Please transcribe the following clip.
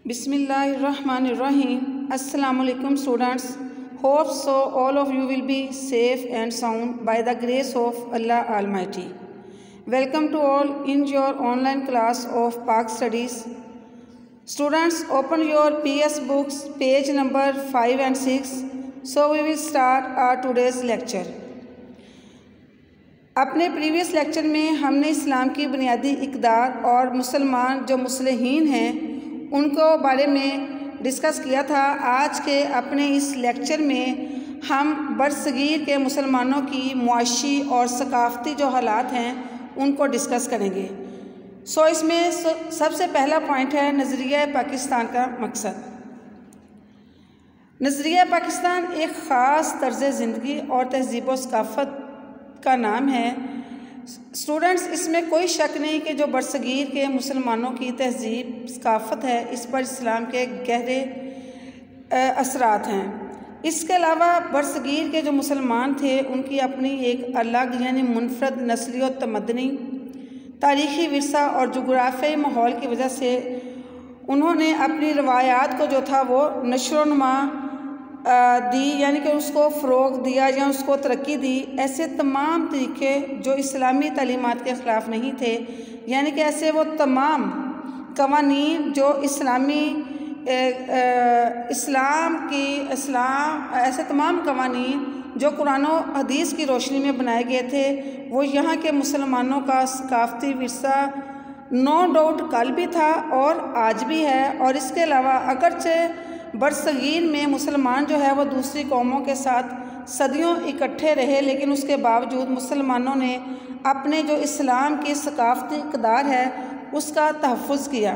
Bismillahirrahmanirrahim. Assalamu alaikum students. Hope so all of you will be safe and sound by the grace of Allah Almighty. Welcome to all in your online class of Pak Studies. Students, open your PS books page number 5 and 6. So we will start our today's lecture. अपने previous lecture में हमने इस्लाम की बुनियादी इक़दार और मुसलमान जो मुस्लिहीन हैं उनको बारे में डिस्कस किया था। आज के अपने इस लेक्चर में हम बरसगीर के मुसलमानों की मुआशी और सकाफ़ती जो हालात हैं उनको डिस्कस करेंगे। इसमें सबसे पहला पॉइंट है नज़रिया पाकिस्तान का मकसद। नज़रिया पाकिस्तान एक ख़ास तर्ज़ ज़िंदगी और तहज़ीब व सकाफ़त का नाम है। स्टूडेंट्स, इसमें कोई शक नहीं कि जो बरसगीर के मुसलमानों की तहज़ीब सकाफ़त है इस पर इस्लाम के गहरे असरात हैं। इसके अलावा बरसगीर के जो मुसलमान थे उनकी अपनी एक अलग यानी मुनफरद नस्ली और तमदनी तारीख़ी विरसा और जोग्राफ़ियाई माहौल की वजह से उन्होंने अपनी रवायात को जो था वो नशोनुमा दी, यानी कि उसको फ़रोग़ दिया या उसको तरक्की दी। ऐसे तमाम तरीक़े जो इस्लामी तालीमात के ख़िलाफ़ नहीं थे, यानी कि ऐसे वो तमाम क़वानीन जो ऐसे तमाम क़वानीन जो कुरान और हदीस की रोशनी में बनाए गए थे वो यहाँ के मुसलमानों का सकाफ़ती विरसा नो डाउट कल भी था और आज भी है। और इसके अलावा अगरचे बरसगीर में मुसलमान जो है वो दूसरी कौमों के साथ सदियों इकट्ठे रहे, लेकिन उसके बावजूद मुसलमानों ने अपने जो इस्लाम की सकाफ़ती इक़दार है उसका तहफ़्फ़ुज़ किया।